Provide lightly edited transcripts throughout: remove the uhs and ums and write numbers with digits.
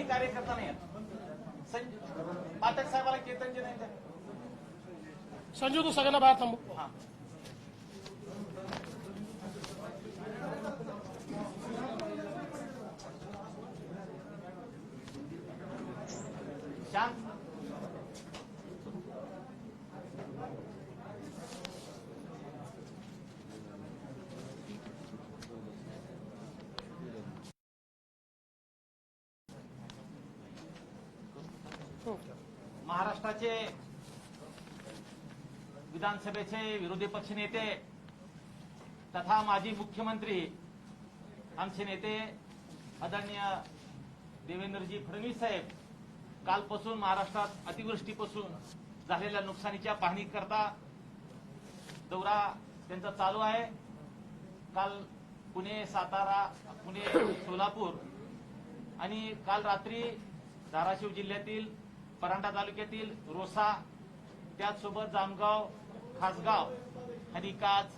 कार्यकर्ता नाही पाठक साहेबाला केतनजी नाही संजू तू सगळ्यांना बाहेर थांबू. शांत. महाराष्ट्राचे विधानसभेचे विरोधी पक्षनेते तथा माजी मुख्यमंत्री आमचे नेते आदरणीय देवेंद्रजी फडणवीस साहेब कालपासून महाराष्ट्रात अतिवृष्टीपासून झालेल्या नुकसानीच्या पाहणी करता दौरा त्यांचा चालू आहे. काल पुणे, सातारा, पुणे, सोलापूर आणि काल रात्री धाराशिव जिल्ह्यातील परांडा तालुक्यातील रोसा, त्याचसोबत जामगाव, खासगाव आणि काच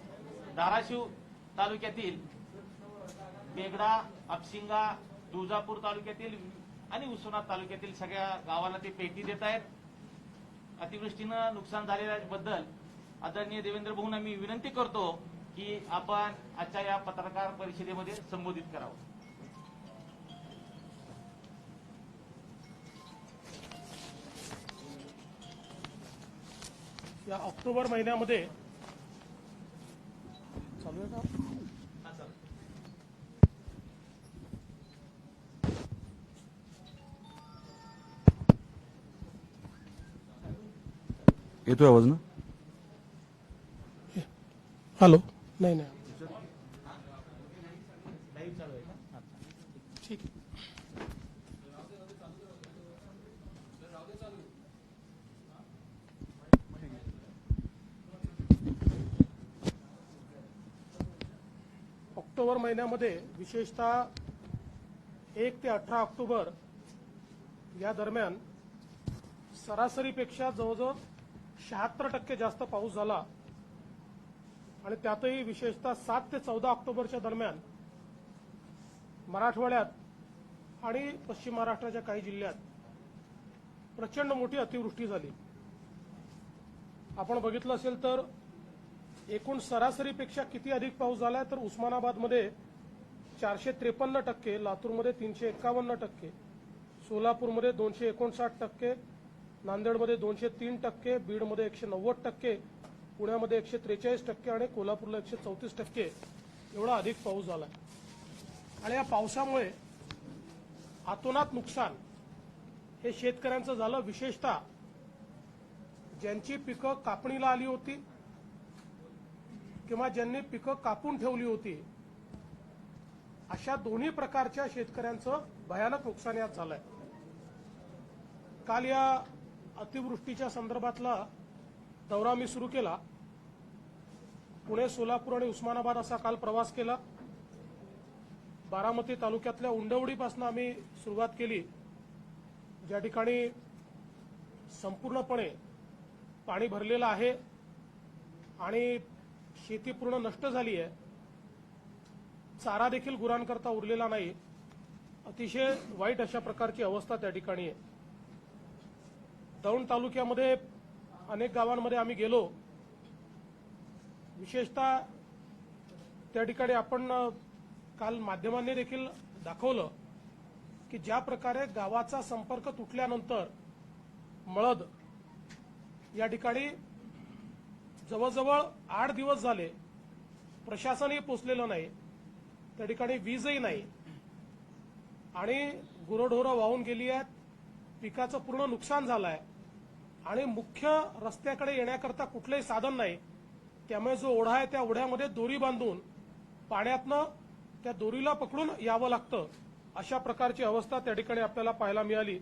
धाराशिव तालुक्यातील बेगडा, अपशिंगा, तुळजापूर तालुक्यातील आणि उस्मानाबाद तालुक्यातील सगळ्या गावाला ते भेटी देत आहेत. अतिवृष्टीनं नुकसान झालेल्याबद्दल आदरणीय देवेंद्र भाऊंना मी विनंती करतो की आपण आजच्या या पत्रकार परिषदेमध्ये संबोधित करावं. या ऑक्टोबर महिन्यामध्ये चालू आहे का? येतोय आवाज ना? हॅलो. नाही नाही ठीक. ऑक्टोबर महिन्यामध्ये विशेषतः 1 ते 18 ऑक्टोबर या दरम्यान सरासरीपेक्षा जवळजवळ 76% जास्त पाऊस झाला आणि त्यातही विशेषतः 7 ते 14 ऑक्टोबरच्या दरम्यान मराठवाड्यात आणि पश्चिम महाराष्ट्राच्या काही जिल्ह्यात प्रचंड मोठी अतिवृष्टी झाली. आपण बघितलं असेल तर एकूण सरासरीपेक्षा किती अधिक पाऊस झालाय तर उस्मानाबादमध्ये 453%, लातूरमध्ये 351%, सोलापूरमध्ये 259%, नांदेडमध्ये 203%, बीडमध्ये 190%, पुण्यामध्ये 143% आणि कोल्हापूरला 134% एवढा अधिक पाऊस झाला. आणि या पावसामुळे अतोनात नुकसान हे शेतकऱ्यांचं झालं. विशेषतः ज्यांची पिकं कापणीला आली होती किंवा ज्यांनी पिकं कापून ठेवली होती अशा दोन्ही प्रकारच्या शेतकऱ्यांचं भयानक नुकसान यात झालंय. काल या अतिवृष्टीच्या संदर्भातला दौरा मी सुरू केला. पुणे, सोलापूर आणि उस्मानाबाद असा काल प्रवास केला. बारामती तालुक्यातल्या उंडवडीपासून आम्ही सुरुवात केली, ज्या ठिकाणी संपूर्णपणे पाणी भरलेलं आहे आणि शेती पूर्ण नष्ट झाली आहे. चारा देखील गुरांकरता उरलेला नाही. अतिशय वाईट अशा प्रकारची अवस्था त्या ठिकाणी आहे. दौंड तालुक्यामध्ये अनेक गावांमध्ये आम्ही गेलो. विशेषतः त्या ठिकाणी आपण काल माध्यमांनी देखील दाखवलं की ज्या प्रकारे गावाचा संपर्क तुटल्यानंतर मळद या ठिकाणी जवळजवळ 8 दिवस झाले प्रशासनही पोचलेलं नाही. त्या ठिकाणी वीजही नाही आणि गुरंढोरं वाहून गेली आहेत. पिकाचं पूर्ण नुकसान झालं आहे आणि मुख्य रस्त्याकडे येण्याकरता कुठलंही साधन नाही. त्यामुळे जो ओढा आहे त्या ओढ्यामध्ये दोरी बांधून पाण्यातनं त्या दोरीला पकडून यावं लागतं. अशा प्रकारची अवस्था त्या ठिकाणी आपल्याला पाहायला मिळाली.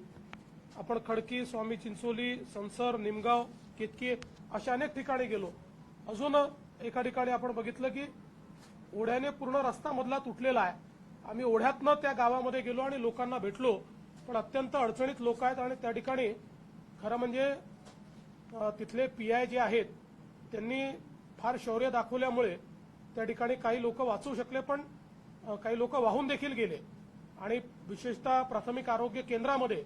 आपण खडकी, स्वामी चिंचोली, संसर, निमगाव, केतकी अशा अनेक ठिकाणी गेलो. अजून एका ठिकाणी आपण बघितलं की ओढ्याने पूर्ण रस्ता मधला तुटलेला आहे. आम्ही ओढ्यातनं त्या गावामध्ये गेलो आणि लोकांना भेटलो, पण अत्यंत अडचणीत लोक आहेत आणि त्या ठिकाणी खरं म्हणजे तिथले पीआय जे आहेत त्यांनी फार शौर्य दाखवल्यामुळे त्या ठिकाणी काही लोक वाचू शकले, पण काही लोक वाहून देखील गेले आणि विशेषतः प्राथमिक आरोग्य केंद्रामध्ये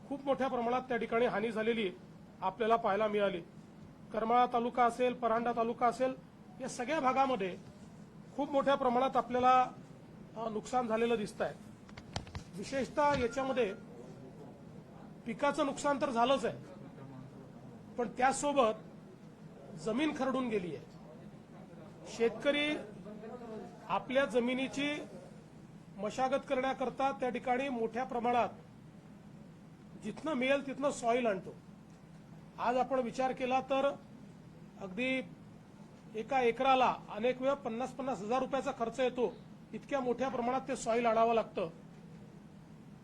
खूप मोठ्या प्रमाणात त्या ठिकाणी हानी झालेली आपल्याला पाहायला मिळाली. करमाळा तालुका असेल, परांडा तालुका असेल, या सगळ्या भागामध्ये खूप मोठ्या प्रमाणात आपल्याला नुकसान झालेलं दिसत आहे. विशेषतः याच्यामध्ये पिकाचं नुकसान तर झालंच आहे, पण त्यासोबत जमीन खरडून गेली आहे. शेतकरी आपल्या जमिनीची मशागत करण्याकरता त्या ठिकाणी मोठ्या प्रमाणात जिथनं मिळेल तिथनं सॉईल आणतो. आज आपण विचार केला तर अगदी एका एकराला अनेक वेळा 50-50 हजार रुपयाचा खर्च येतो. इतक्या मोठ्या प्रमाणात ते सॉईल आणावं लागतं.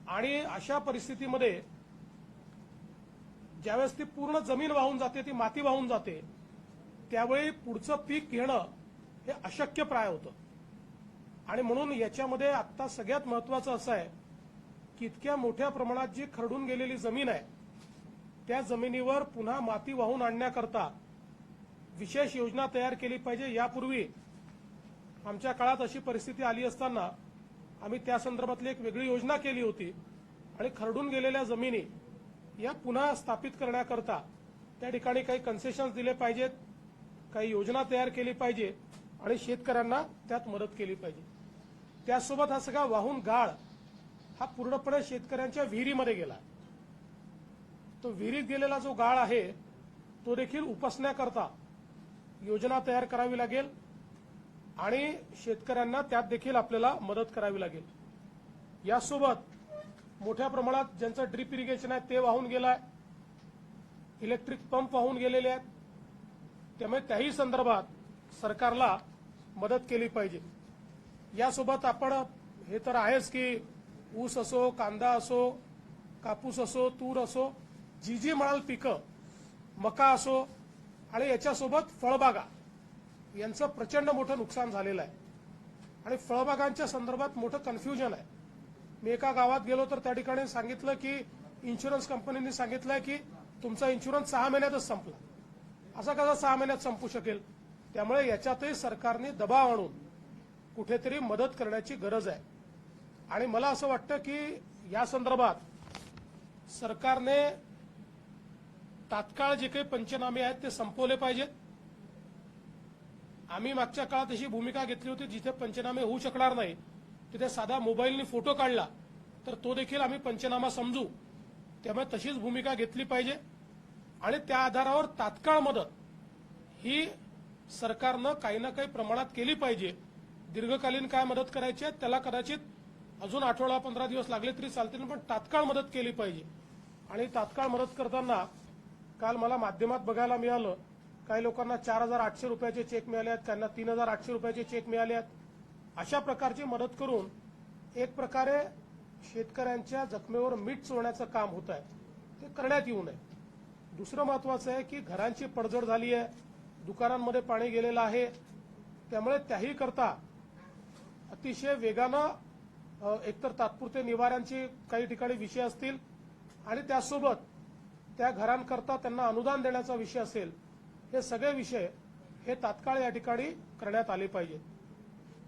आणि अशा परिस्थितीमध्ये ज्यावेळेस ती पूर्ण जमीन वाहून जाते, ती माती वाहून जाते, त्यावेळी पुढचं पीक घेणं हे अशक्यप्राय होतं. आणि म्हणून याच्यामध्ये आता सगळ्यात महत्वाचं असं आहे की इतक्या मोठ्या प्रमाणात जी खरडून गेलेली जमीन आहे त्या जमिनीवर पुन्हा माती वाहून आणण्याकरता विशेष योजना तयार केली पाहिजे. यापूर्वी आमच्या काळात अशी परिस्थिती आली असताना आम्ही त्या संदर्भातली एक वेगळी योजना केली होती आणि खरडून गेलेल्या जमिनी या पुन्हा स्थापित करण्याकरता त्या ठिकाणी काही कन्सेशन्स दिले पाहिजेत, काही योजना तयार केली पाहिजे आणि शेतकऱ्यांना त्यात मदत केली पाहिजे. त्यासोबत हा सगळा वाहून गाळ हा पूर्णपणे शेतकऱ्यांच्या विहिरीमध्ये गेला. तो विहिरीत गेलेला जो गाळ आहे तो देखील उपसण्याकरता योजना तयार करावी लागेल आणि शेतकऱ्यांना त्यात देखील आपल्याला मदत करावी लागेल. यासोबत मोठ्या प्रमाणात ज्यांचं ड्रीप इरिगेशन आहे ते वाहून गेलं आहे, इलेक्ट्रिक पंप वाहून गेलेले आहेत, त्यामुळे त्याही संदर्भात सरकारला मदत केली पाहिजे. यासोबत आपण हे तर आहेच की ऊस असो, कांदा असो, कापूस असो, तूर असो, जी म्हणाल पिकं, मका असो आणि याच्यासोबत फळबागा यांचं प्रचंड मोठं नुकसान झालेलं आहे. आणि फळबागांच्या संदर्भात मोठं कन्फ्युजन आहे. मी एका गावात गेलो तर त्या ठिकाणी सांगितलं की इन्शुरन्स कंपनीने सांगितलंय की तुमचा इन्शुरन्स 6 महिन्यातच संपला. असा कसा 6 महिन्यात संपू शकेल? त्यामुळे याच्यातही सरकारने दबाव आणून कुठेतरी मदत करण्याची गरज आहे. आणि मला असं वाटतं की या संदर्भात सरकारने तात्काळ जे काही पंचनामे आहेत ते संपवले पाहिजेत. आम्ही मागच्या काळात अशी भूमिका घेतली होती जिथे पंचनामे होऊ शकणार नाही तिथे साधा मोबाईलने फोटो काढला तर तो देखील आम्ही पंचनामा समजू. त्यामुळे तशीच भूमिका घेतली पाहिजे आणि त्या आधारावर तात्काळ मदत ही सरकारनं काही ना काही प्रमाणात केली पाहिजे. दीर्घकालीन काय मदत करायची आहे त्याला कदाचित अजून 8-15 दिवस लागले तरी चालतील, पण तात्काळ मदत केली पाहिजे. आणि तात्काळ मदत करताना काल मला माध्यमात बघायला मिळालं काही लोकांना 4,800 रुपयाचे चेक मिळाले आहेत, त्यांना 3,800 रुपयाचे चेक मिळाले आहेत. अशा प्रकारची मदत करून एक प्रकारे शेतकऱ्यांच्या जखमेवर मीठ चोळण्याचं काम होत आहे, ते करण्यात येऊ नये. दुसरं महत्वाचं आहे की घरांची पडझड झाली आहे, दुकानांमध्ये पाणी गेलेलं आहे, त्यामुळे त्याही करता अतिशय वेगानं एकतर तात्पुरते निवाऱ्यांची काही ठिकाणी विषय असतील आणि त्यासोबत त्या घरांकरता त्यांना अनुदान देण्याचा विषय असेल, हे सगळे विषय हे तात्काळ या ठिकाणी करण्यात आले पाहिजेत.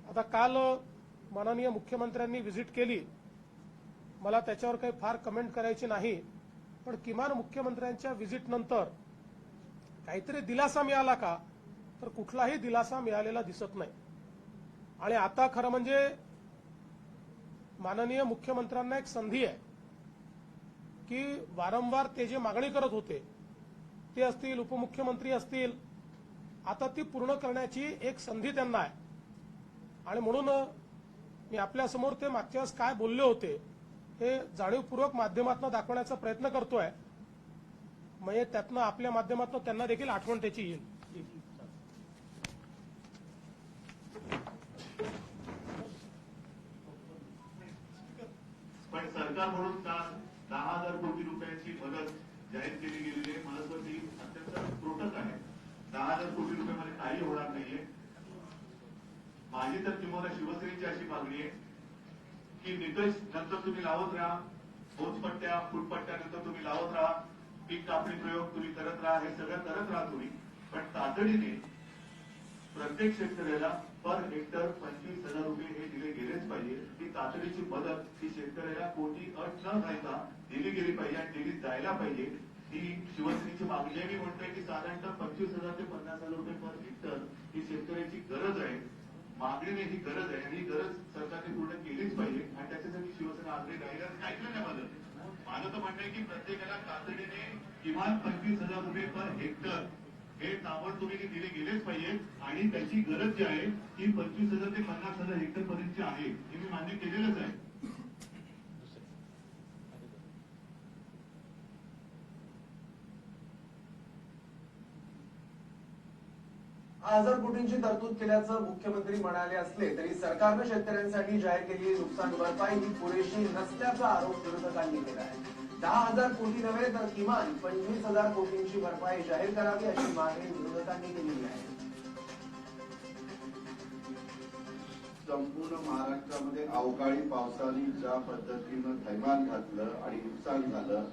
आता काल माननीय मुख्यमंत्र्यांनी व्हिजिट केली, मला त्याच्यावर काही फार कमेंट करायची नाही, पण किमान मुख्यमंत्र्यांच्या व्हिजिटनंतर काहीतरी दिलासा मिळाला का तर कुठलाही दिलासा मिळालेला दिसत नाही. आणि आता खरं म्हणजे माननीय मुख्यमंत्र्यांना एक संधी आहे की वारंवार ते जे मागणी करत होते ते असतील, उपमुख्यमंत्री असतील, आता ती पूर्ण करण्याची एक संधी त्यांना आहे. आणि म्हणून मी आपल्यासमोर ते मागच्या वेळेस काय बोलले होते हे जाणीवपूर्वक माध्यमातून दाखवण्याचा प्रयत्न करतोय, म्हणजे त्यातनं आपल्या माध्यमातून त्यांना देखील आठवण त्याची येईल. पण सरकार म्हणून काल 10,000 कोटी रुपयाची मदत जाहीर केली गेलेली आहे. मला तर ती अत्यंत त्रुटक आहे. 10,000 कोटी रुपयामध्ये काही होणार नाहीये. माझी तर किंवा शिवसेनेची अशी मागणी आहे की निकष नंतर तुम्ही लावत राहा, पोचपट्ट्या फुटपट्ट्या नंतर तुम्ही लावत राहा, पीक कापणी प्रयोग तुम्ही करत राहा, हे सगळं करत राहा तुम्ही, पण तातडीने प्रत्येक शेतकऱ्याला पर हेक्टर 25,000 रुपये हे दिले गेलेच पाहिजे. ही तातडीची मदत ही शेतकऱ्याला कोणती अट न घालता दिली गेली पाहिजे आणि दिली जायला पाहिजे. ही शिवसेनेची मागणी आहे. मी म्हणतोय की साधारणतः 25,000 ते 50,000 रुपये पर हेक्टर ही शेतकऱ्याची गरज आहे, मागणी नाही, ही गरज आहे आणि ही गरज सरकारने पूर्ण केलीच पाहिजे आणि त्याच्यासाठी शिवसेना आग्रही राहील. ऐकलं नाही माझं तर म्हणणं आहे की प्रत्येकाला तातडीने किमान 25,000 रुपये पर हेक्टर हे ताबडतोबीने दिले गेलेच पाहिजे आणि त्याची गरज जी आहे ती 25,000 ते 50,000 हेक्टर पर्यंतची आहे हे मी मान्य केलेलंच आहे. हजार कोटींची तरतूद केल्याचं मुख्यमंत्री म्हणाले असले तरी सरकारनं शेतकऱ्यांसाठी जाहीर केलेली नुकसान भरपाई ही पुरेशी नसल्याचा आरोप विरोधकांनी केला आहे. 10,000 कोटी नव्हे तर किमान 25,000 कोटींची भरपाई जाहीर करावी अशी मागणी विरोधकांनी केलेली आहे. संपूर्ण महाराष्ट्रामध्ये अवकाळी पावसाने ज्या पद्धतीनं थैमान घातलं आणि नुकसान झालं,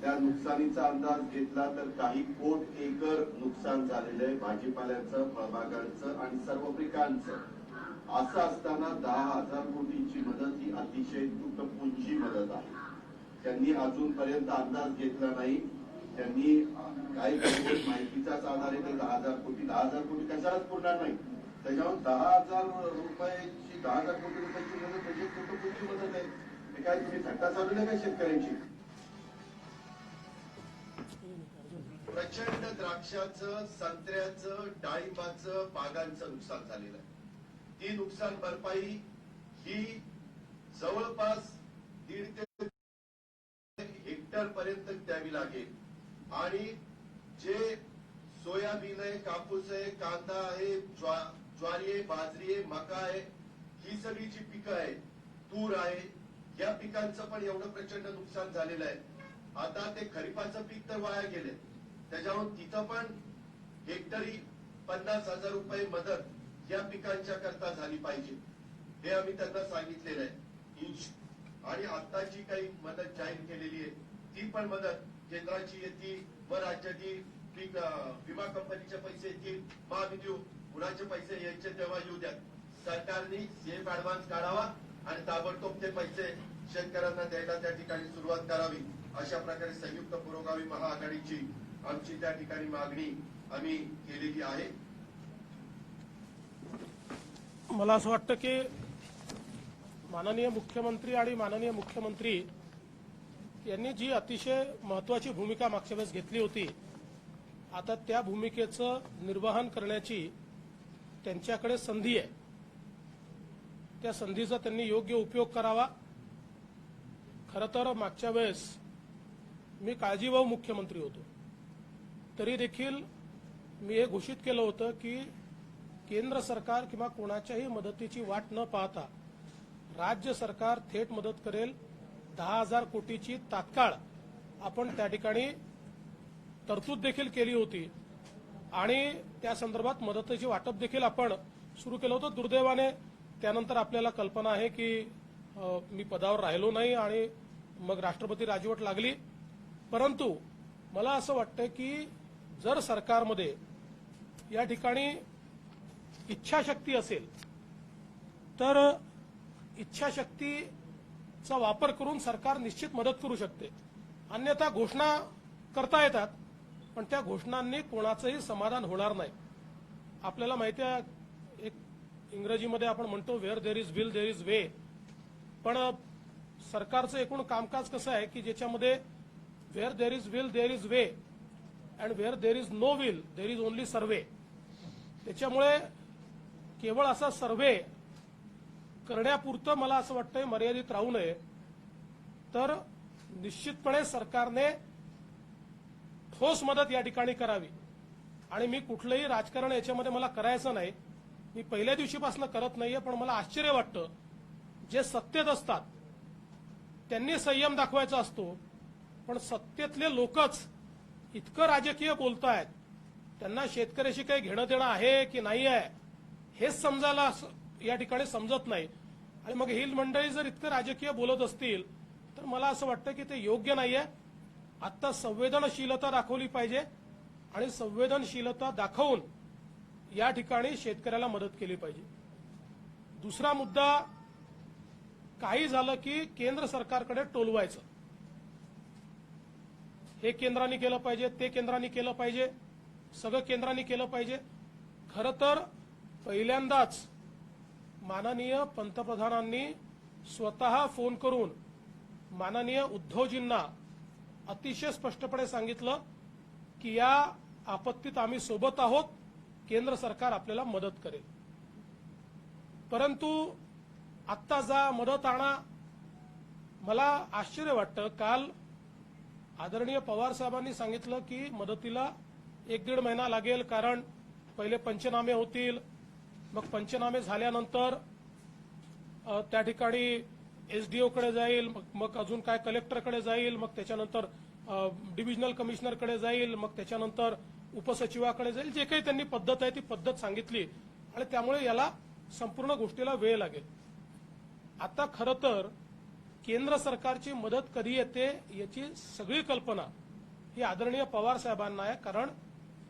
त्या नुकसानीचा अंदाज घेतला तर काही कोट एकर नुकसान झालेलं आहे भाजीपाल्याचं, फळबागांचं आणि सर्व पिकांचं. असं असताना 10,000 कोटींची मदत ही अतिशय तुटपुंजी मदत आहे. त्यांनी अजूनपर्यंत अंदाज घेतला नाही. त्यांनी काही माहितीचाच आधार आहे तर 10,000 कोटी कशालाच पुरणार नाही. त्याच्यावर 10,000 रुपयाची 10,000 कोटी रुपयाची मदत म्हणजे तुटपुंजी मदत आहे. हे काय तुम्ही थट्टा चालू नाही का शेतकऱ्यांची? प्रचंड द्राक्षाचं, संत्र्याचं, डाळिंबाचं, बागांचं नुकसान झालेलं आहे. ती नुकसान भरपाई ही जवळपास 1.5 ते हेक्टर पर्यंत द्यावी लागेल आणि जे सोयाबीन आहे, कापूस आहे, कांदा आहे, ज्वारी आहे, बाजरी आहे, मका आहे, ही सगळी जी पिकं आहे, तूर आहे, या पिकांचं पण एवढं प्रचंड नुकसान झालेलं आहे. आता ते खरीपाचं पीक तर वाया गेले, त्याच्यावर तिथं पण हेक्टरी 50,000 रुपये मदत या पिकांच्या करता झाली पाहिजे हे आम्ही त्यांना सांगितलेलं आहे. आणि आता जी काही मदत जाहीर केलेली आहे ती पण मदत केंद्राची येते व राज्याची पीक विमा कंपनीचे पैसे येतील, मग आम्ही देऊ. कुणाचे पैसे यायचे तेव्हा येऊ द्या. सरकारने सेफ ऍडव्हान्स काढावा आणि ताबडतोब ते पैसे शेतकऱ्यांना द्यायला त्या ठिकाणी सुरुवात करावी. अशा प्रकारे संयुक्त पुरोगामी महाआघाडीची आमची त्या ठिकाणी मागणी आम्ही केलेली आहे. मला असं वाटतं की माननीय मुख्यमंत्री आणि माननीय मुख्यमंत्री यांनी जी अतिशय महत्वाची भूमिका मागच्या वेळेस घेतली होती, आता त्या भूमिकेचं निर्वहन करण्याची त्यांच्याकडे संधी आहे. त्या संधीचा त्यांनी योग्य उपयोग करावा. खरं तर मागच्या वेळेस मी काळजीवाहू मुख्यमंत्री होतो, तरी देखील मी हे घोषित केलं होतं की केंद्र सरकार किंवा कोणाच्याही मदतीची वाट न पाहता राज्य सरकार थेट मदत करेल. 10,000 कोटीची तात्काळ आपण त्या ठिकाणी तरतूद देखील केली होती आणि त्या संदर्भात मदतीची वाटप देखील आपण सुरू केलं होतं. दुर्दैवाने त्यानंतर आपल्याला कल्पना आहे की मी पदावर राहिलो नाही आणि मग राष्ट्रपती राजवट लागली. परंतु मला असं वाटतं की जर सरकारमध्ये या ठिकाणी इच्छाशक्ती असेल तर इच्छाशक्तीचा वापर करून सरकार निश्चित मदत करू शकते. अन्यथा घोषणा करता येतात पण त्या घोषणांनी कोणाचंही समाधान होणार नाही. आपल्याला माहिती आहे, एक इंग्रजीमध्ये आपण म्हणतो where there is will there is way. पण सरकारचं एकूण कामकाज कसं आहे की ज्याच्यामध्ये where there is will there is way and where there is no will there is only survey. त्याच्यामुळे केवळ असा सर्वे करण्यापुरतं मला असं वाटतंय मर्यादित राहू नये. तर निश्चितपणे सरकारने ठोस मदत या ठिकाणी करावी. आणि मी कुठलंही राजकारण याच्यामध्ये मला करायचं नाही, मी पहिल्या दिवशीपासून करत नाहीये. पण मला आश्चर्य वाटतं जे सत्तेत असतात त्यांनी संयम दाखवायचा असतो, पण सत्तेतले लोकच इतकं राजकीय बोलतायत, त्यांना शेतकऱ्याशी काही घेणं देणं आहे की नाही आहे हेच समजायला या ठिकाणी समजत नाही. आणि मग ही मंडळी जर इतकं राजकीय बोलत असतील तर मला असं वाटतं की ते योग्य नाहीये. आता संवेदनशीलता दाखवली पाहिजे आणि संवेदनशीलता दाखवून या ठिकाणी शेतकऱ्याला मदत केली पाहिजे. दुसरा मुद्दा, काही झालं की केंद्र सरकारकडे टोलवायचं. हे केंद्राने केलं पाहिजे, ते केंद्राने केलं पाहिजे, सगळं केंद्राने केलं पाहिजे. खरं तर पहिल्यांदाच माननीय पंतप्रधानांनी स्वतः फोन करून माननीय उद्धवजींना अतिशय स्पष्टपणे सांगितलं की या आपत्तीत आम्ही सोबत आहोत, केंद्र सरकार आपल्याला मदत करेल. परंतु आत्ता जा मदत आणा. मला आश्चर्य वाटतं, काल आदरणीय पवार साहेबांनी सांगितलं की मदतीला 1-1.5 महिना लागेल, कारण पहिले पंचनामे होतील, मग पंचनामे झाल्यानंतर त्या ठिकाणी एसडीओकडे जाईल, मग अजून काय कलेक्टरकडे जाईल, मग त्याच्यानंतर डिव्हिजनल कमिशनरकडे जाईल, मग त्याच्यानंतर उपसचिवाकडे जाईल. जे काही त्यांनी पद्धत आहे ती पद्धत सांगितली आणि त्यामुळे याला संपूर्ण गोष्टीला वेळ लागेल. आता खरं तर केंद्र सरकारची मदत कधी येते याची सगळी कल्पना ही आदरणीय पवार साहेबांना आहे, कारण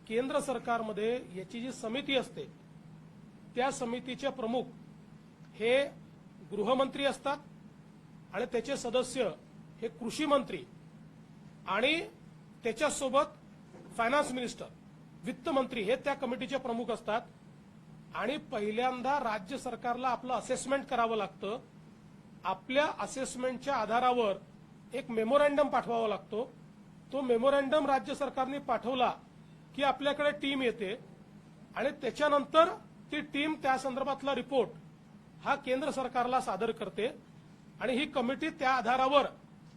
केंद्र सरकारमध्ये याची जी समिती असते त्या समितीचे प्रमुख हे गृहमंत्री असतात आणि त्याचे सदस्य हे कृषी मंत्री आणि त्याच्यासोबत फायनान्स मिनिस्टर, वित्त मंत्री हे त्या कमिटीचे प्रमुख असतात. आणि पहिल्यांदा राज्य सरकारला आपलं असेसमेंट करावं लागतं. आपल्या असेसमेंटच्या आधारावर एक मेमोरँडम पाठवावा लागतो. तो मेमोरँडम राज्य सरकारने पाठवला की आपल्याकडे टीम येते आणि त्याच्यानंतर ती टीम त्या संदर्भातला रिपोर्ट हा केंद्र सरकारला सादर करते आणि ही कमिटी त्या आधारावर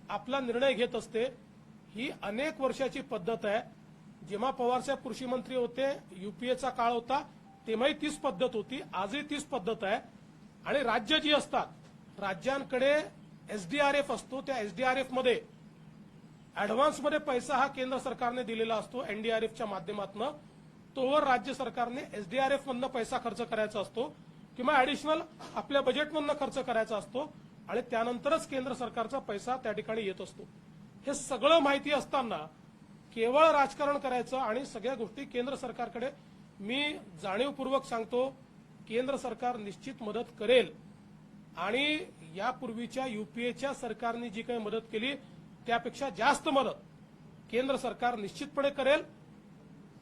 आपला निर्णय घेत असते. ही अनेक वर्षाची पद्धत आहे. जेव्हा पवारसाहेब कृषी मंत्री होते, युपीएचा काळ होता, तेव्हाही तीच पद्धत होती, आजही तीच पद्धत आहे. आणि राज्य जी असतात, राज्यांकडे एसडीआरएफ असतो, त्या एसडीआरएफ मध्ये ऍडव्हान्समध्ये पैसा हा केंद्र सरकारने दिलेला असतो एनडीआरएफच्या माध्यमातून. तोवर राज्य सरकारने एसडीआरएफ मधनं पैसा खर्च करायचा असतो किंवा ऍडिशनल आपल्या बजेटमधनं खर्च करायचा असतो आणि त्यानंतरच केंद्र सरकारचा पैसा त्या ठिकाणी येत असतो. हे सगळं माहिती असताना केवळ राजकारण करायचं आणि सगळ्या गोष्टी केंद्र सरकारकडे, मी जाणीवपूर्वक सांगतो, केंद्र सरकार निश्चित मदत करेल आणि यापूर्वीच्या युपीएच्या सरकारने जी काही मदत केली त्यापेक्षा जास्त मदत केंद्र सरकार निश्चितपणे करेल.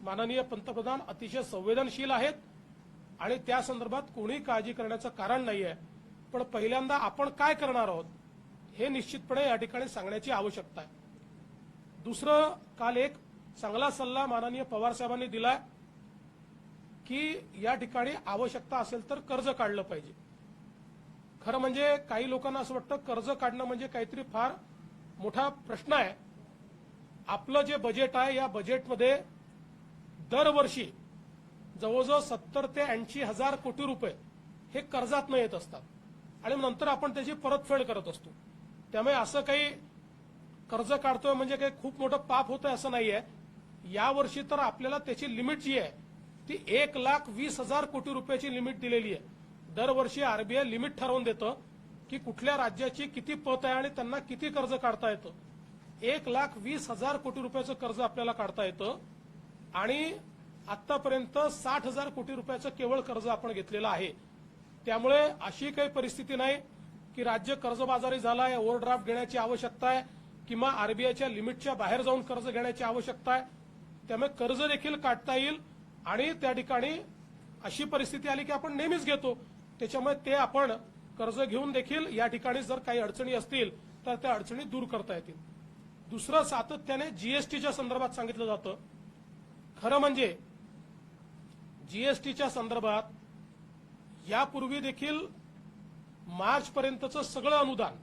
माननीय पंतप्रधान अतिशय संवेदनशील आहेत आणि त्या संदर्भात कोणी काळजी करण्याचं कारण नाहीये. पण पहिल्यांदा आपण काय करणार आहोत हे निश्चितपणे या ठिकाणी सांगण्याची आवश्यकता आहे. दुसरं, काल एक चांगला सल्ला माननीय पवार साहेबांनी दिलाय की या ठिकाणी आवश्यकता असेल तर कर्ज काढलं पाहिजे. खरं म्हणजे काही लोकांना असं वाटतं कर्ज काढणं म्हणजे काहीतरी फार मोठा प्रश्न आहे. आपलं जे बजेट आहे या बजेटमध्ये दरवर्षी जवळजवळ 70 ते 80 हजार कोटी रुपये हे कर्जात न येत असतात आणि नंतर आपण त्याची परतफेड करत असतो. त्यामुळे असं काही कर्ज काढतोय म्हणजे काही खूप मोठं पाप होतंय असं नाहीये. यावर्षी तर आपल्याला त्याची लिमिट जी आहे ती 1,20,000 कोटी रुपयाची लिमिट दिलेली आहे. दरवर्षी आरबीआय लिमिट ठरवून देतं की कुठल्या राज्याची किती पत आहे आणि त्यांना किती कर्ज काढता येतं. 1,20,000 कोटी रुपयाचं कर्ज आपल्याला काढता येतं आणि आतापर्यंत 60,000 कोटी रुपयाचं केवळ कर्ज आपण घेतलेलं आहे. त्यामुळे अशी काही परिस्थिती नाही की राज्य कर्जबाजारी झालाय, ओव्हरड्राफ्ट घेण्याची आवश्यकता आहे किंवा आरबीआयच्या लिमिटच्या बाहेर जाऊन कर्ज घेण्याची आवश्यकता आहे. त्यामुळे कर्ज देखील काढता येईल आणि त्या ठिकाणी अशी परिस्थिती आली की आपण नेहमीच घेतो, त्याच्यामुळे ते आपण कर्ज घेऊन देखील या ठिकाणी जर काही अडचणी असतील तर त्या अडचणी दूर करता येतील. दुसरं, सातत्याने जीएसटीच्या संदर्भात सांगितलं जातं. खरं म्हणजे जीएसटीच्या संदर्भात यापूर्वी देखील मार्चपर्यंतचं सगळं अनुदान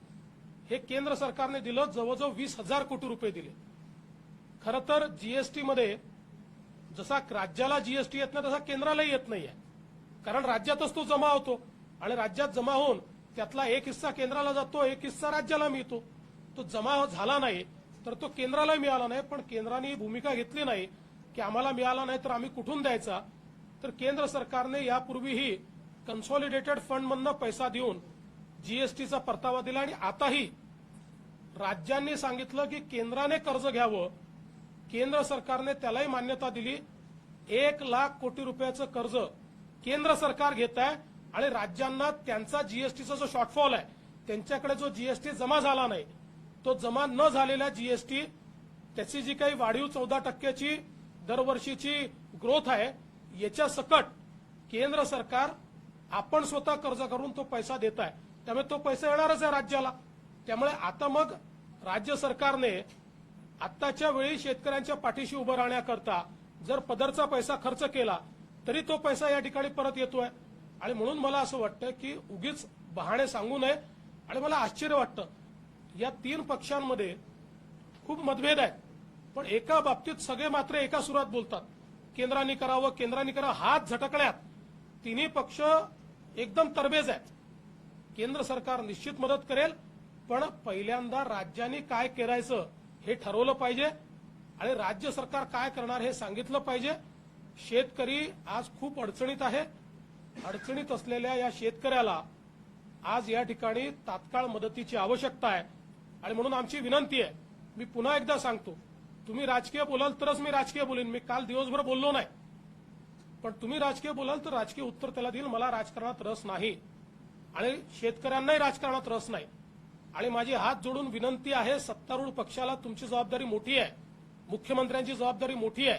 हे केंद्र सरकारने दिलं, जवळजवळ 20,000 कोटी रुपये दिले. खरं तर जीएसटीमध्ये जसा राज्याला जीएसटी येत नाही तसा केंद्रालाही येत नाहीये, कारण राज्यातच तो जमा होतो आणि राज्यात जमा होऊन त्यातला एक हिस्सा केंद्राला जातो, एक हिस्सा राज्याला मिळतो. तो जमा झाला नाही तर तो केंद्राला मिळाला नाही. पण केंद्राने ही भूमिका घेतली नाही की आम्हाला मिळाला नाही तर आम्ही कुठून द्यायचा. तर केंद्र सरकारने यापूर्वीही कन्सॉलिडेटेड फंडमधनं पैसा देऊन जीएसटीचा परतावा दिला आणि आताही राज्यांनी सांगितलं की केंद्राने कर्ज घ्यावं. केंद्र सरकारने त्यालाही मान्यता दिली. 1,00,000 कोटी रुपयाचं कर्ज केंद्र सरकार घेत आहे आणि राज्यांना त्यांचा जीएसटीचा जो शॉर्टफॉल आहे, त्यांच्याकडे जो जीएसटी जमा झाला नाही, तो जमा न झालेला जीएसटी, त्याची जी काही वाढीव 14% दरवर्षीची ग्रोथ आहे, याच्या सकट केंद्र सरकार आपण स्वतः कर्ज करून तो पैसा देत आहे. त्यामुळे तो पैसा येणारच आहे राज्याला. त्यामुळे आता मग राज्य सरकारने आत्ताच्या वेळी शेतकऱ्यांच्या पाठीशी उभं राहण्याकरता जर पदरचा पैसा खर्च केला तरी तो पैसा या ठिकाणी परत येतोय. आणि म्हणून मला असं वाटतं की उगीच बहाणे सांगू नये. आणि मला आश्चर्य वाटतं, या 3 पक्षांमध्ये खूप मतभेद आहेत, पण एका बाबतीत सगळे मात्र एका सुरात बोलतात, केंद्राने करावं, केंद्राने करावं. हात झटकण्यात तिन्ही पक्ष एकदम तरबेज आहेत. केंद्र सरकार निश्चित मदत करेल, पण पहिल्यांदा राज्यांनी काय करायचं हे ठरवलं पाहिजे आणि राज्य सरकार काय करणार हे सांगितलं पाहिजे. शेतकरी आज खूप अडचणीत आहे. अडचणीत असलेल्या या शेतकऱ्याला आज या ठिकाणी तात्काळ मदतीची आवश्यकता आहे. आणि म्हणून आमची विनंती आहे, मी पुन्हा एकदा सांगतो, तुम्ही राजकीय बोलाल तरच मी राजकीय बोलेन. मी काल दिवसभर बोललो नाही, पण तुम्ही राजकीय बोलाल तर राजकीय उत्तर त्याला देईल. मला राजकारणात रस नाही आणि शेतकऱ्यांनाही राजकारणात रस नाही. आणि माझी हात जोडून विनंती आहे, सत्तारूढ पक्षाला तुमची जबाबदारी मोठी आहे, मुख्यमंत्र्यांची जबाबदारी मोठी आहे.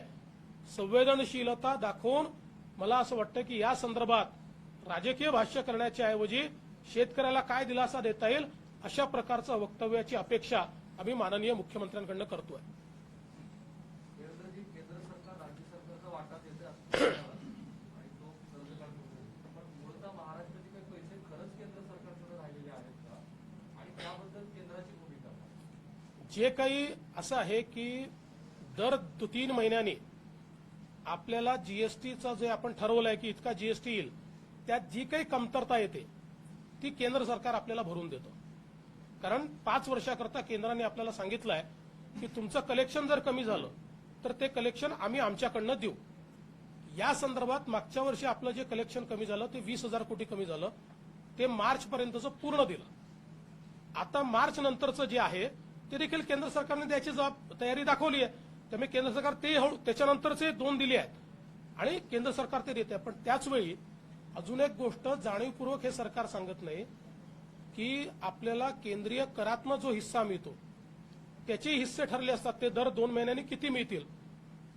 संवेदनशीलता दाखवून मला असं वाटतं की या संदर्भात राजकीय भाष्य करण्याच्या ऐवजी शेतकऱ्याला काय दिलासा देता येईल अशा प्रकारचं वक्तव्याची अपेक्षा आम्ही माननीय मुख्यमंत्र्यांकडून करतोय. केंद्र सरकार राज्य सरकारचा वाटा देते आणि तो कर्ज काढतो, पण मूळतः महाराष्ट्राचे काही पैसे खरंच केंद्र सरकारकडे राहिलेले आहेत का आणि त्याबद्दल केंद्राची भूमिका? जे काही असं आहे की दर 3 महिन्यांनी आपल्याला जीएसटीचा जे आपण ठरवलंय की इतका जीएसटी येईल, त्यात जी काही कमतरता येते ती केंद्र सरकार आपल्याला भरून देतं. कारण 5 वर्षाकरता केंद्राने आपल्याला सांगितलंय की तुमचं कलेक्शन जर कमी झालं तर ते कलेक्शन आम्ही आमच्याकडनं देऊ. या संदर्भात मागच्या वर्षी आपलं जे कलेक्शन कमी झालं ते 20,000 कोटी कमी झालं, ते मार्च पर्यंतचं पूर्ण दिलं. आता मार्च नंतरचं जे आहे ते देखील केंद्र सरकारने द्यायची तयारी दाखवली आहे. त्यामुळे केंद्र सरकार ते त्याच्यानंतरचे 2 दिले आहेत आणि केंद्र सरकार ते देते. पण त्याचवेळी अजून एक गोष्ट जाणीवपूर्वक हे सरकार सांगत नाही की आपल्याला केंद्रीय करातनं जो हिस्सा मिळतो त्याचे हिस्से ठरले असतात, ते दर 2 महिन्यांनी किती मिळतील.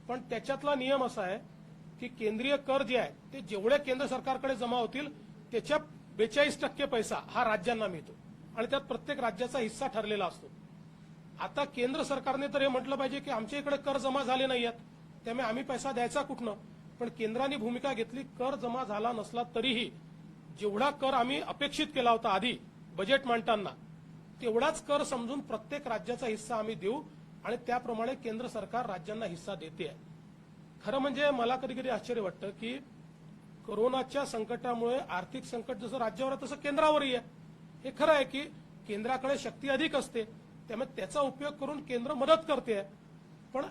पण त्याच्यातला नियम असा आहे की केंद्रीय कर जे आहे ते जेवढे केंद्र सरकारकडे जमा होतील त्याच्या 42% पैसा हा राज्यांना मिळतो आणि त्यात प्रत्येक राज्याचा हिस्सा ठरलेला असतो. आता केंद्र सरकारने तर हे म्हटलं पाहिजे की आमच्या इकडे कर जमा झाले नाही आहेत, त्यामुळे आम्ही पैसा द्यायचा कुठनं. पण केंद्राने भूमिका घेतली, कर जमा झाला नसला तरीही जेवढा कर आम्ही अपेक्षित केला होता आधी बजेट मांडताना तेवढाच कर समजून प्रत्येक राज्याचा हिस्सा आम्ही देऊ आणि त्याप्रमाणे केंद्र सरकार राज्यांना हिस्सा देते आहे. खरं म्हणजे मला कधी कधी आश्चर्य वाटतं की कोरोनाच्या संकटामुळे आर्थिक संकट जसं राज्यावर आहे तसं केंद्रावरही आहे. हे खरं आहे की केंद्राकडे शक्ती अधिक असते, त्यामुळे त्याचा उपयोग करून केंद्र मदत करते. पण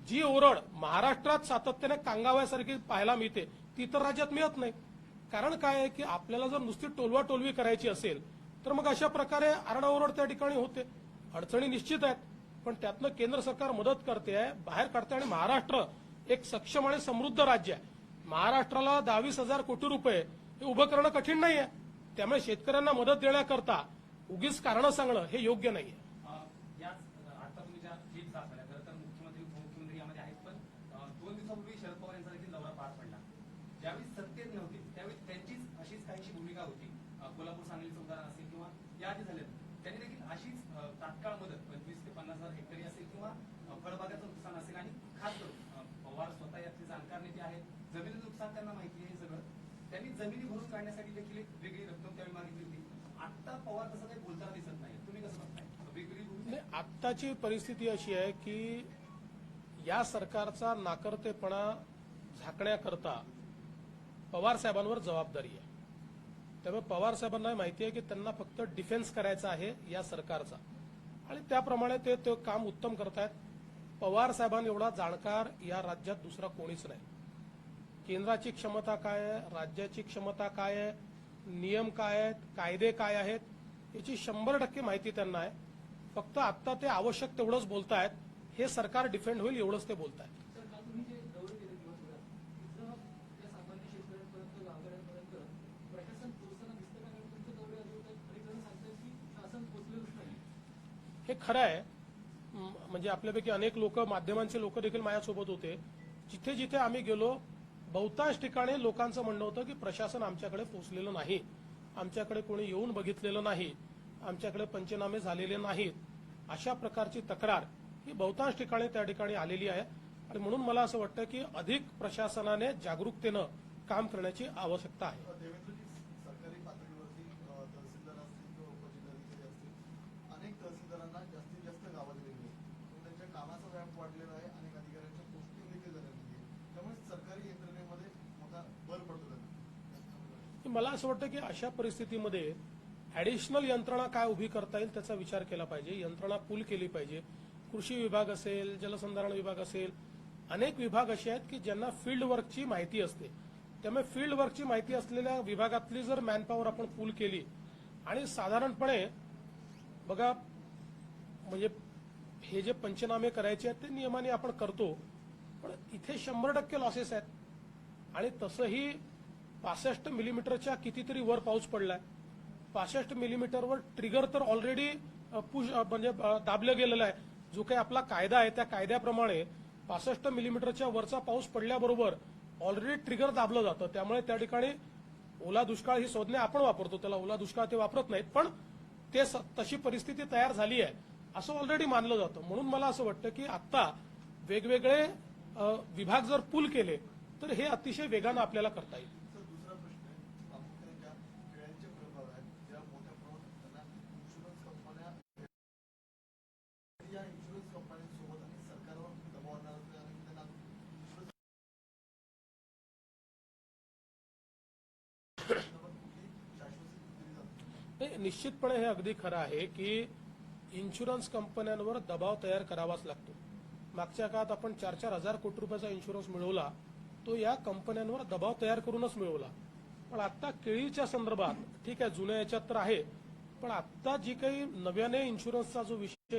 जी ओरड महाराष्ट्रात सातत्याने कांगाव्यासारखी पाहायला मिळते ती इतर राज्यात मिळत नाही. कारण काय आहे की आपल्याला जर नुसती टोलवाटोलवी करायची असेल तर मग अशा प्रकारे आरडाओरड त्या ठिकाणी होते. अडचणी निश्चित आहेत, पण त्यातनं केंद्र सरकार मदत करते आहे, बाहेर काढते. आणि महाराष्ट्र एक सक्षम आणि समृद्ध राज्य आहे. महाराष्ट्राला 22,000 कोटी रुपये हे उभं करणं कठीण नाही आहे. त्यामुळे शेतकऱ्यांना मदत देण्याकरता उगीच कारणं सांगणं हे योग्य नाही आहे. आता तुम्ही ज्या चीफ झाल्या खरं तर मुख्यमंत्री उपमुख्यमंत्री यामध्ये आहेत, पण 2 दिवसापूर्वी शरद पवार यांचा देखील दौरा पार पडला. ज्यावेळी सत्तेत नव्हते त्यावेळी त्यांचीच अशीच काहीशी भूमिका होती. कोल्हापूर सांगलीचं उदाहरण असेल किंवा याआधी झाले त्यांनी देखील अशीच तात्काळ मदत 25,000 ते 50,000 हेक्टरी असेल किंवा फळबागाचं नुकसान असेल आणि खास करून पवार स्वतः यातले जाणकार नेते आहेत, जमिनीचं नुकसान त्यांना माहिती आहे. हे सगळं त्यांनी जमिनी भरून काढण्यासाठी देखील एक वेगळी रक्कम त्यावेळी मागितली होती. आता पवार तसं काही बोलताना दिसत नाही. तुम्ही कसं बघताय? वेगळी भूमिका आत्ताची परिस्थिती अशी आहे की या सरकारचा नाकर्तेपणा झाकण्याकरता पवार साहेबांवर जबाबदारी आहे. त्यामुळे पवार साहेबांना माहिती आहे की त्यांना फक्त डिफेन्स करायचा आहे या सरकारचा आणि त्याप्रमाणे ते काम उत्तम करतायत. पवार साहेबांना एवढा जाणकार या राज्यात दुसरा कोणीच नाही. केंद्राची क्षमता काय आहे, राज्याची क्षमता काय आहे, नियम काय आहेत, कायदे काय आहेत याची 100% माहिती त्यांना आहे. फक्त आता ते आवश्यक तेवढंच बोलतायत, हे सरकार डिफेंड होईल एवढंच ते बोलतायत. तुम्ही जे दौरे केले दिवसभरात सामान्य शेतकऱ्यांपर्यंत गावकऱ्यांपर्यंत प्रशासन हे खरं आहे. म्हणजे आपल्यापैकी अनेक लोक, माध्यमांचे लोक देखील माझ्यासोबत होते. जिथे जिथे आम्ही गेलो बहुतांश ठिकाणी लोकांचं म्हणणं होतं की प्रशासन आमच्याकडे पोहोचलेलं नाही, आमच्याकडे कोणी येऊन बघितलेलं नाही, आमच्याकडे पंचनामे झालेले नाहीत, अशा प्रकारची तक्रार ही बहुतांश ठिकाणी त्या ठिकाणी आलेली आहे. आणि म्हणून मला असं वाटतं की अधिक प्रशासनाने जागरूकतेनं काम करण्याची आवश्यकता आहे. देवेंद्रजी, सरकारी पातळीवरती तहसीलदार असतील किंवा उपजिल्हाधिकारी असतील, अनेक तहसीलदारांना जास्तीत जास्त गावं दिलेली आहेत. त्यांच्या कामाचा व्याप वाढलेला आहे, अनेक अधिकाऱ्यांच्या पोस्टिंग देखील झालेली आहे. त्यामुळे सरकारी यंत्रणेमध्ये मोठा भर पडतो त्यांना. मला असं वाटतं की अशा परिस्थितीमध्ये ऍडिशनल यंत्रणा काय उभी करता येईल त्याचा विचार केला पाहिजे. यंत्रणा पूल केली पाहिजे. कृषी विभाग असेल, जलसंधारण विभाग असेल, अनेक विभाग असे आहेत की ज्यांना फील्ड वर्कची माहिती असते. त्यामुळे फील्ड वर्कची माहिती असलेल्या विभागातली जर मॅनपॉवर आपण पूल केली आणि साधारणपणे बघा, म्हणजे हे जे पंचनामे करायचे आहेत ते नियमाने आपण करतो, पण इथे 100% लॉसेस आहेत. आणि तसंही 65 मिलीमीटरच्या कितीतरी वर पाऊस पडलाय. 65 मिलीमीटरवर ट्रिगर तर ऑलरेडी म्हणजे दाबलं गेलेलं आहे. जो काही आपला कायदा आहे त्या कायद्याप्रमाणे 65 मिलीमीटरच्या वरचा पाऊस पडल्याबरोबर ऑलरेडी ट्रिगर दाबलं जातं. त्यामुळे त्या ठिकाणी ओला दुष्काळ ही संज्ञा आपण वापरतो, त्याला ओला दुष्काळ ते वापरत नाहीत, पण ते तशी परिस्थिती तयार झाली आहे असं ऑलरेडी मानलं जातं. म्हणून मला असं वाटतं की आता वेगवेगळे विभाग जर पूल केले तर हे अतिशय वेगानं आपल्याला करता येईल. सर, दुसरा प्रश्न आहे, प्रामुख्याने ज्या खेळांचे प्रभाव आहेत, ज्या मोठ्या प्रमाणात त्यांना इन्शुरन्स कंपन्या, या इन्शुरन्स कंपन्यांसोबत आणि सरकारवर दबाव आणणार असते आणि त्यांना इन्शुरन्स शाश्वती दिली जाते. हे निश्चितपणे हे अगदी खरं आहे की इन्शुरन्स कंपन्यांवर दबाव तयार करावाच लागतो. मागच्या काळात आपण 4-4 हजार कोटी रुपयाचा इन्शुरन्स मिळवला, तो या कंपन्यांवर दबाव तयार करूनच मिळवला. पण आता केळीच्या संदर्भात ठीक आहे, जुन्या याच्यात तर आहे, पण आता जी काही नव्याने इन्शुरन्सचा जो विषय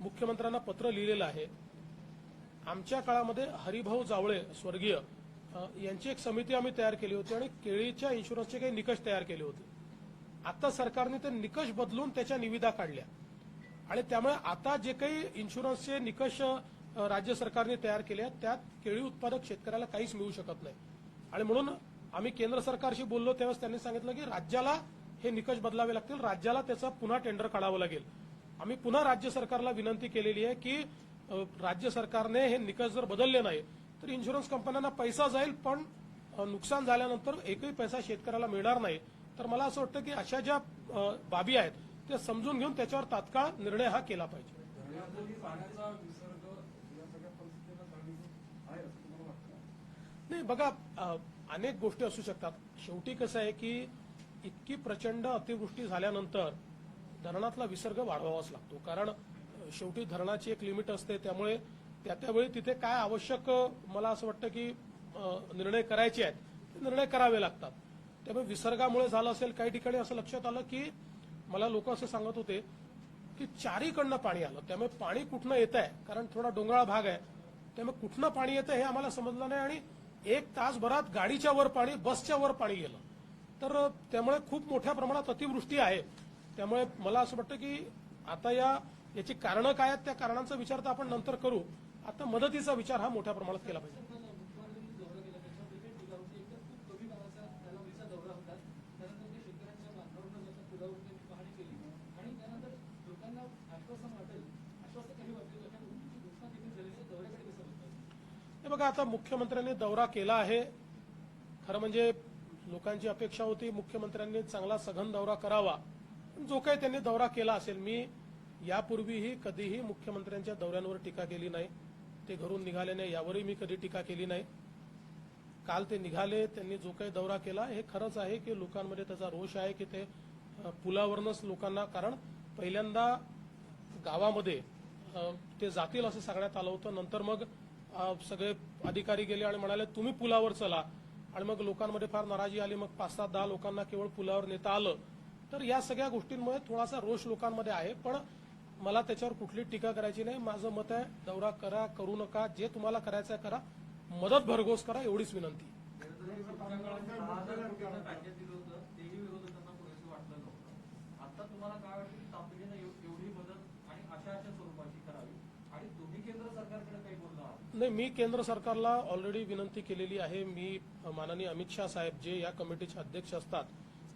मुख्यमंत्र्यांना पत्र लिहिलेलं आहे, आमच्या काळामध्ये हरिभाऊ जावळे स्वर्गीय यांची एक समिती आम्ही तयार केली होती आणि केळीच्या इन्शुरन्सचे काही निकष तयार केले होते. आता सरकारने ते निकष बदलून त्याच्या निविदा काढल्या आणि त्यामुळे आता जे काही इन्शुरन्सचे निकष राज्य सरकारने तयार केले आहेत त्यात केळी उत्पादक शेतकऱ्याला काहीच मिळू शकत नाही. आणि म्हणून आम्ही केंद्र सरकारशी बोललो त्यावेळेस त्यांनी सांगितलं की राज्याला हे निकष बदलावे लागतील, राज्याला त्याचा पुन्हा टेंडर काढावं लागेल. आम्ही पुन्हा राज्य सरकारला विनंती केलेली आहे की राज्य सरकारने हे निकष जर बदलले नाही तर इन्शुरन्स कंपन्यांना पैसा जाईल, पण नुकसान झाल्यानंतर एकही पैसा शेतकऱ्याला मिळणार नाही. तर मला असं वाटतं की अशा ज्या बाबी आहेत त्या समजून घेऊन त्याच्यावर तात्काळ निर्णय हा केला पाहिजे. नाही बघा, अनेक गोष्टी असू शकतात. शेवटी कसं आहे की इतकी प्रचंड अतिवृष्टी झाल्यानंतर धरणातला विसर्ग वाढवावाच लागतो, कारण शेवटी धरणाची एक लिमिट असते. त्यामुळे त्यावेळी तिथे काय आवश्यक मला असं वाटतं की निर्णय करायचे आहेत ते निर्णय करावे लागतात. त्यामुळे विसर्गामुळे झालं असेल. काही ठिकाणी असं लक्षात आलं की मला लोक असं सांगत होते की चारीकडनं पाणी आलं, त्यामुळे पाणी कुठनं येत आहे, कारण थोडा डोंगराळ भाग आहे, त्यामुळे कुठनं पाणी येतं हे आम्हाला समजलं नाही आणि 1 तासभरात गाडीच्या वर पाणी, बसच्या वर पाणी गेलं. तर त्यामुळे खूप मोठ्या प्रमाणात अतिवृष्टी आहे. त्यामुळे मला असं वाटतं की आता याची कारणं काय आहेत त्या कारणांचा विचार तर आपण नंतर करू. आता मदतीचा विचार हा मोठ्या प्रमाणात केला पाहिजे. हे बघा, आता मुख्यमंत्र्यांनी दौरा केला आहे. खरं म्हणजे लोकांची अपेक्षा होती मुख्यमंत्र्यांनी चांगला सघन दौरा करावा. जो काही त्यांनी दौरा केला असेल, मी यापूर्वीही कधीही मुख्यमंत्र्यांच्या दौऱ्यांवर टीका केली नाही. ते घरून निघाले नाही यावरही मी कधी टीका केली नाही. काल ते निघाले, त्यांनी जो काही दौरा केला हे खरंच आहे की लोकांमध्ये त्याचा रोष आहे की ते पुलावरनच लोकांना, कारण पहिल्यांदा गावामध्ये ते जातील असं सांगण्यात आलं होतं, नंतर मग सगळे अधिकारी गेले आणि म्हणाले तुम्ही पुलावर चला, आणि मग लोकांमध्ये फार नाराजी आली. मग 5-10 लोकांना केवळ पुलावर नेता आलं. तर या सगळ्या गोष्टींमुळे थोडासा रोष लोकांमध्ये आहे, पण मला त्याच्यावर कुठली टीका करायची नाही. माझं मत आहे दौरा करा, करू नका, जे तुम्हाला करायचं आहे करा, मदत भरघोस करा, एवढीच विनंती. आता तुम्हाला काय वाटतं तातडीनं कशाच्या स्वरूपाची करावी आणि तुम्ही केंद्र सरकारकडे काही बोललो आहात? नाही, मी केंद्र सरकारला ऑलरेडी विनंती केलेली आहे. मी माननीय अमित शाह साहेब जे या कमिटीचे अध्यक्ष असतात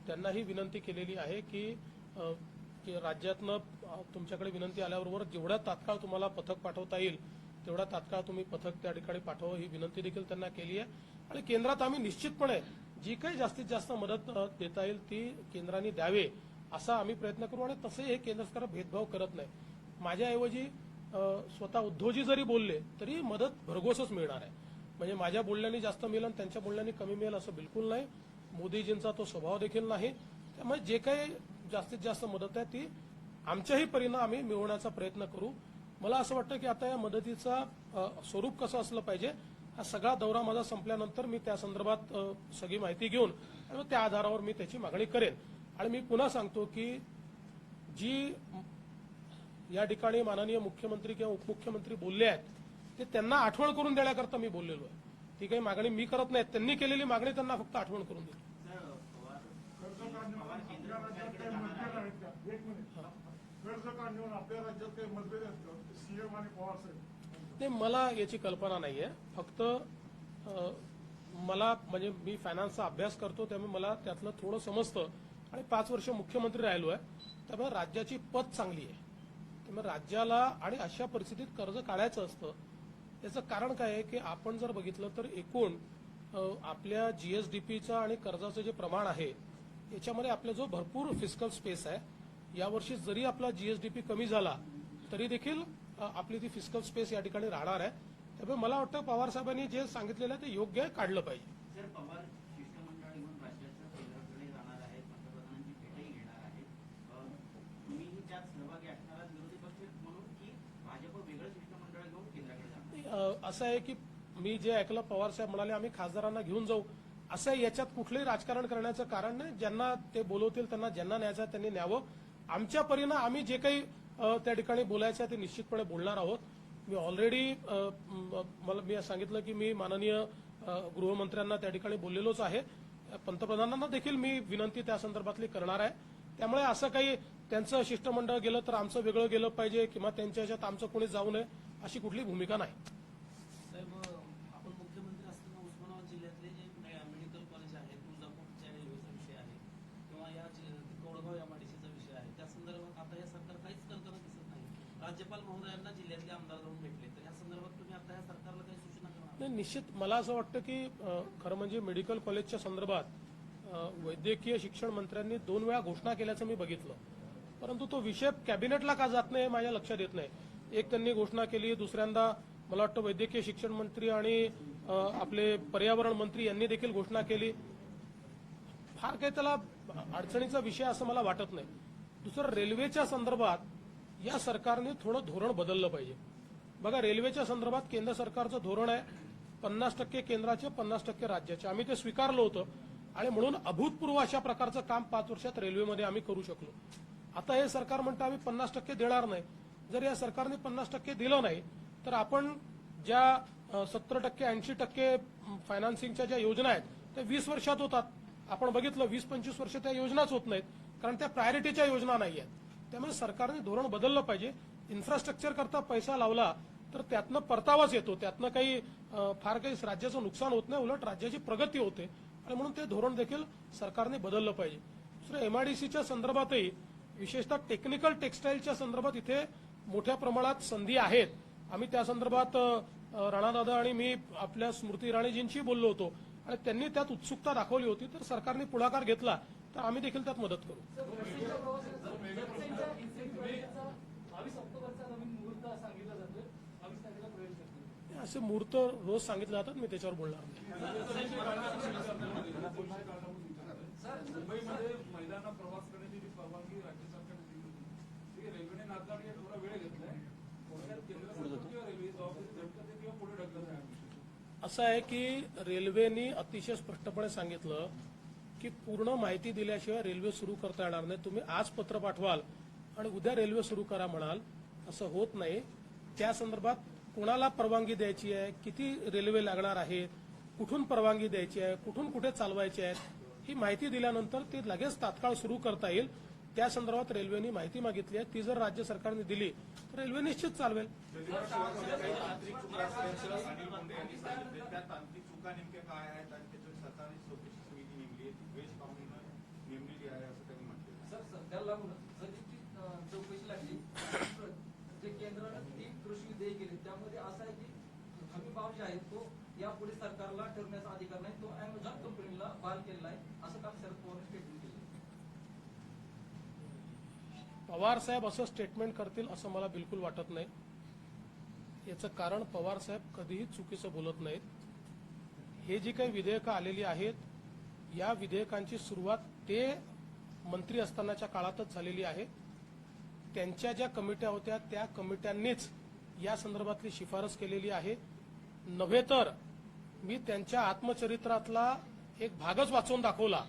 त्यांनाही विनंती केलेली आहे की राज्यातनं तुमच्याकडे विनंती आल्याबरोबर जेवढ्या तात्काळ तुम्हाला पथक पाठवता येईल तेवढा तात्काळ तुम्ही पथक त्या ठिकाणी पाठवा, ही विनंती देखील त्यांना केली आहे. आणि केंद्रात आम्ही निश्चितपणे जी काही जास्तीत जास्त मदत देता येईल ती केंद्राने द्यावे असा आम्ही प्रयत्न करू. आणि तसे हे केंद्र सरकार भेदभाव करत नाही. माझ्याऐवजी स्वतः उद्धवजी जरी बोलले तरी मदत भरघोसच मिळणार आहे. म्हणजे माझ्या बोलण्याने जास्त मिळेल आणि त्यांच्या बोलण्याने कमी मिळेल असं बिलकुल नाही. मोदीजींचा तो स्वभाव देखील नाही. त्यामुळे जे काही जास्तीत जास्त मदत आहे ती आमच्याही परीनं आम्ही मिळवण्याचा प्रयत्न करू. मला असं वाटतं की आता या मदतीचा स्वरूप कसं असलं पाहिजे हा सगळा दौरा माझा संपल्यानंतर मी त्या संदर्भात सगळी माहिती घेऊन आणि त्या आधारावर मी त्याची मागणी करेन. आणि मी पुन्हा सांगतो की जी या ठिकाणी माननीय मुख्यमंत्री किंवा उपमुख्यमंत्री बोलले आहेत ते त्यांना आठवण करून देण्याकरता मी बोललेलो आहे. ती काही मागणी मी करत नाही. त्यांनी केलेली मागणी त्यांना फक्त आठवण करून दिली. कर्ज काढण्यावर आपल्या राज्यात काही मतभेद आहेत का सीएम आणि पवार साहेब? ते मला याची कल्पना नाहीये. फक्त मला म्हणजे मी फायनान्सचा अभ्यास करतो त्यामुळे मला त्यातलं थोडं समजतं आणि 5 वर्ष मुख्यमंत्री राहिलो आहे. त्यामुळे राज्याची पत चांगली आहे. त्यामुळे राज्याला आणि अशा परिस्थितीत कर्ज काढायचं असतं. याचं कारण काय आहे की आपण जर बघितलं तर एकूण आपल्या जीएसडीपीचा आणि कर्जाचं जे प्रमाण आहे याच्यामध्ये आपला जो भरपूर फिस्कल स्पेस आहे. यावर्षी जरी आपला जीएसडीपी कमी झाला तरी देखील आपली ती फिस्कल स्पेस या ठिकाणी राहणार आहे. त्यामुळे मला वाटतं पवार साहेबांनी जे सांगितलेलं आहे ते योग्य आहे, काढलं पाहिजे. सर, पवार शिष्टमंडळ घेऊन राज्याच्या केंद्राकडे जाणार आहेत, पंतप्रधानांची भेटही घेणार आहेत. तुम्हीही त्यात सहभागी असणारा विरोधी पक्ष म्हणून की भाजप वेगळं शिष्टमंडळ घेऊन केंद्राकडे जाणार? असं आहे की मी जे ऐकलं पवार साहेब म्हणाले आम्ही खासदारांना घेऊन जाऊ. असं आहे, याच्यात कुठलंही राजकारण करण्याचं कारण नाही. ज्यांना ते बोलवतील त्यांना ज्यांना न्यायचं आहे त्यांनी न्यावं. आमच्या परीनं आम्ही जे काही त्या ठिकाणी बोलायचं आहे ते निश्चितपणे बोलणार आहोत. मी ऑलरेडी मला मी सांगितलं की मी माननीय गृहमंत्र्यांना त्या ठिकाणी बोललेलोच आहे. पंतप्रधानांना देखील मी विनंती त्या संदर्भातली करणार आहे. त्यामुळे असं काही त्यांचं शिष्टमंडळ गेलं तर आमचं वेगळं गेलं पाहिजे किंवा त्यांच्या ह्याच्यात आमचं कोणी जाऊ नये अशी कुठली भूमिका नाही. साहेब, आपण मुख्यमंत्री असताना उस्मानाबाद जिल्ह्यातले जे मेडिकल कॉलेज आहे, तुळजापूरच्या रेल्वेचा विषय आहे किंवा या कोडगाव एमआयडीसीचा विषय आहे, त्या संदर्भात आता या सरकार काहीच करताना दिसत नाही. राज्यपाल महोदयांना जिल्ह्यातले आमदार जाऊन भेटले, तर या संदर्भात तुम्ही आता या सरकारला काही सूचना करणार? नाही, निश्चित मला असं वाटतं की खरं म्हणजे मेडिकल कॉलेजच्या संदर्भात वैद्यकीय शिक्षण मंत्र्यांनी 2 वेळा घोषणा केल्याचं मी बघितलं. परंतु तो विषय कॅबिनेटला का जात नाही माझ्या लक्षात येत नाही. एक त्यांनी घोषणा केली, दुसऱ्यांदा मला वाटतं वैद्यकीय शिक्षण मंत्री आणि आपले पर्यावरण मंत्री यांनी देखील घोषणा केली. फार काही त्याला अडचणीचा विषय असं मला वाटत नाही. दुसरं, रेल्वेच्या संदर्भात या सरकारने थोडं धोरण बदललं पाहिजे. बघा, रेल्वेच्या संदर्भात केंद्र सरकारचं धोरण आहे 50% केंद्राचे 50% राज्याचे. आम्ही ते स्वीकारलं होतं आणि म्हणून अभूतपूर्व अशा प्रकारचं काम 5 वर्षात रेल्वेमध्ये आम्ही करू शकलो. आता हे सरकार म्हणतं आम्ही 50% देणार नाही. जर या सरकारने 50% दिलं नाही तर आपण ज्या 70% 80% फायनान्सिंगच्या ज्या योजना आहेत त्या 20 वर्षात होतात. आपण बघितलं 20-25 वर्ष त्या योजनाच होत नाहीत कारण त्या प्रायोरिटीच्या योजना नाही आहेत. त्यामुळे सरकारने धोरण बदललं पाहिजे. इन्फ्रास्ट्रक्चर करता पैसा लावला तर त्यातनं परतावाच येतो. त्यातनं काही फार काही राज्याचं नुकसान होत नाही, उलट राज्याची प्रगती होते. आणि म्हणून ते धोरण देखील सरकारने बदललं पाहिजे. दुसरं, एमआयडीसीच्या संदर्भातही विशेषतः टेक्निकल टेक्सटाईलच्या संदर्भात इथे मोठ्या प्रमाणात संधी आहेत. आम्ही त्या संदर्भात राणादादा आणि मी आपल्या स्मृती इराणीजींशी बोललो होतो आणि त्यांनी त्यात उत्सुकता दाखवली होती. तर सरकारने पुढाकार घेतला तर आम्ही देखील त्यात मदत करू. 22 ऑक्टोबरचा नवीन मुहूर्त सांगितलं जातं, 22 तारखेला प्रवेश करतो. असे मुहूर्त रोज सांगितले जातात, मी त्याच्यावर बोलणार नाही. मुंबईमध्ये महिलांना प्रवास करण्याची जी परवानगी राज्य सरकारने दिली होती ती रेल्वेने नाकारली आहे. थोडा वेळ घेतलाय. केंद्र सरकार किंवा रेल्वे जबाबदारी झटकते किंवा पुढे ढकलत आहे? असं आहे की रेल्वेने अतिशय स्पष्टपणे सांगितलं की पूर्ण माहिती दिल्याशिवाय रेल्वे सुरू करता येणार नाही. तुम्ही आज पत्र पाठवाल आणि उद्या रेल्वे सुरू करा म्हणाल, असं होत नाही. त्या संदर्भात कोणाला परवानगी द्यायची आहे, किती रेल्वे लागणार आहेत, कुठून परवानगी द्यायची आहे, कुठून कुठे चालवायची आहे, ही माहिती दिल्यानंतर ती लगेच तात्काळ सुरू करता येईल. त्या संदर्भात रेल्वेने माहिती मागितली आहे. ती जर राज्य सरकारने दिली तर रेल्वे निश्चित चालवेल. तांत्रिक चुका असल्याचं अनिल मुंडे यांनी सांगितले. त्या तांत्रिक चुका नेमक्या काय आहेत आणि त्याच्यावर सरकारने चौकशी समिती नेमली आहे, वेज काउंटिंगनं नेमलेली आहे असं त्यांनी म्हटलं. सर त्याला लागूनच जर ती चौकशी लागली जे केंद्रानं 3 कृषी विधेयक केले त्यामध्ये असं आहे की हमी भाव जे आहे तो यापुढे सरकारला ठरवण्याचा अधिकार नाही, तो अॅमेझॉन कंपनीला बहाल केलेला आहे असं काल शरद पवारांनी स्टेटमेंट केलं. पवार साहेब असं स्टेटमेंट करतील असं मला बिलकुल वाटत नाही. याचं कारण पवार साहेब कधीही चुकीचं बोलत नाहीत. हे जी काही विधेयकं आलेली आहेत या विधेयकांची सुरुवात ते मंत्री असतानाच्या काळातच झालेली आहे. त्यांच्या ज्या कमिट्या होत्या त्या कमिट्यांनीच या संदर्भातली शिफारस केलेली आहे. नव्हे तर मी त्यांच्या आत्मचरित्रातला एक भागच वाचून दाखवला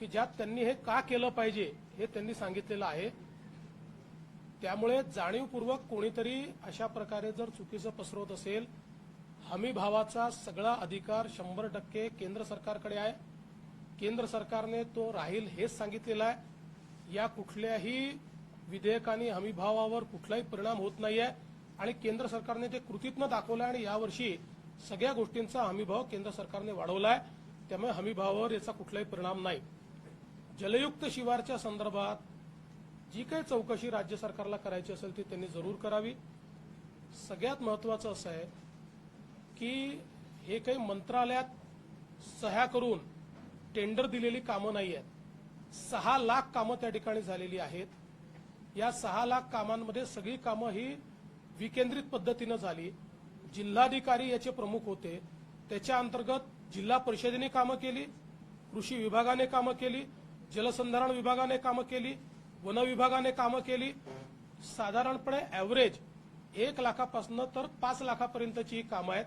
की ज्यात त्यांनी हे का केलं पाहिजे हे त्यांनी सांगितलेलं आहे. त्यामुळे जाणीवपूर्वक कोणीतरी अशा प्रकारे जर चुकीचं पसरवत असेल, हमी भावाचा सगळा अधिकार 100% केंद्र सरकारकडे आहे. केंद्र सरकारने तो राहील हेच सांगितलेलं आहे. या कुठल्याही विधेयकाने हमी भावावर कुठलाही परिणाम होत नाहीये आणि केंद्र सरकारने ते कृतीतनं दाखवलं आणि यावर्षी सगळ्या गोष्टींचा हमीभाव केंद्र सरकारने वाढवलाय. त्यामुळे हमीभावावर याचा कुठलाही परिणाम नाही. जलयुक्त शिवारच्या संदर्भात जी काही चौकशी राज्य सरकारला करायची असेल ती त्यांनी जरूर करावी. सगळ्यात महत्वाचं असं आहे की हे काही मंत्रालयात सह्या करून टेंडर दिलेली कामं नाही आहेत. 6 लाख कामं त्या ठिकाणी झालेली आहेत. या 6 लाख कामांमध्ये सगळी कामं ही विकेंद्रित पद्धतीनं झाली. जिल्हाधिकारी याचे प्रमुख होते. त्याच्या अंतर्गत जिल्हा परिषदेने कामं केली, कृषी विभागाने कामं केली, जलसंधारण विभागाने कामं केली, वन विभागाने कामं केली. साधारणपणे ॲव्हरेज 1 लाखापासून तर 5 लाखापर्यंतची ही कामं आहेत.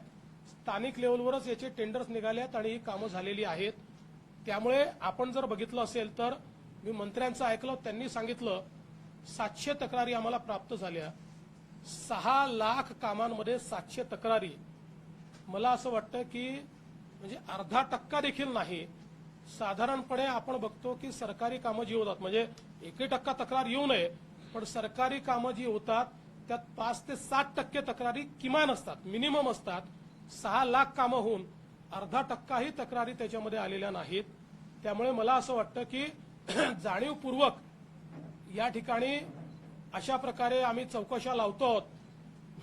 स्थानिक लेवलवरच याचे टेंडर्स निघाले आहेत आणि ही कामं झालेली आहेत. त्यामुळे आपण जर बघितलं असेल तर मी मंत्र्यांचं ऐकलं, त्यांनी सांगितलं 700 तक्रारी आम्हाला प्राप्त झाल्या. 6 लाख कामांमध्ये 700 तक्रारी. मला असं वाटतं की म्हणजे अर्धा टक्का देखील नाही. साधारणपणे आपण बघतो की सरकारी कामं जी होतात म्हणजे 1% तक्रार येऊ नये, पण सरकारी कामं जी होतात त्यात 5 ते 7% तक्रारी किमान असतात, मिनिमम असतात. 6 लाख कामं होऊन अर्धा टक्काही तक्रारी त्याच्यामध्ये आलेल्या नाहीत. त्यामुळे मला असं वाटतं की जाणीवपूर्वक या ठिकाणी अशा प्रकारे आम्ही चौकशा लावतो आहोत.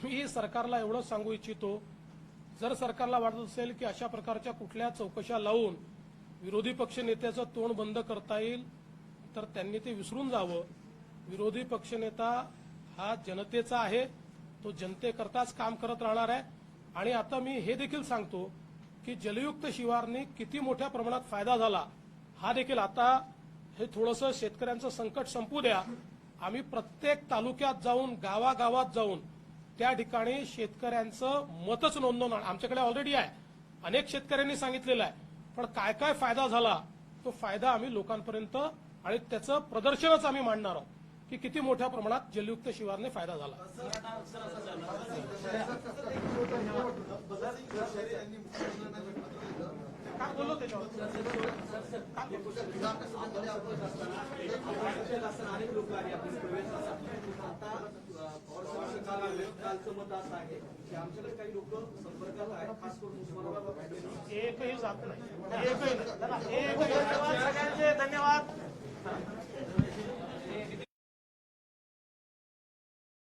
मी सरकारला एवढं सांगू इच्छितो, जर सरकारला वाटत असेल की अशा प्रकारच्या कुठल्या चौकशा लावून विरोधी पक्ष नेत्याचं तोंड बंद करता येईल तर त्यांनी ते विसरून जावं. विरोधी पक्षनेता हा जनतेचा आहे, तो जनतेकरताच काम करत राहणार आहे. आणि आता मी हे देखील सांगतो की जलयुक्त शिवारने किती मोठ्या प्रमाणात फायदा झाला हा देखील. आता हे थोडंसं शेतकऱ्यांचं संकट संपू द्या. आम्ही प्रत्येक तालुक्यात जाऊन गावागावात जाऊन त्या ठिकाणी शेतकऱ्यांचं मतच नोंदवणार. आमच्याकडे ऑलरेडी आहे, अनेक शेतकऱ्यांनी सांगितलेलं आहे. पण काय काय फायदा झाला तो फायदा आम्ही लोकांपर्यंत आणि त्याचं प्रदर्शनच आम्ही मांडणार आहोत की किती मोठ्या प्रमाणात जलयुक्त शिवारने फायदा झाला. काय बोललो त्याच्यावर अनेक लोक आले आपण आता कालचं मत असं आहे की आमच्याकडे काही लोक संपर्कात आहेत, खास करून उस्मानाबाद एकही जात नाही. एकही धन्यवाद सगळ्यांचे, धन्यवाद.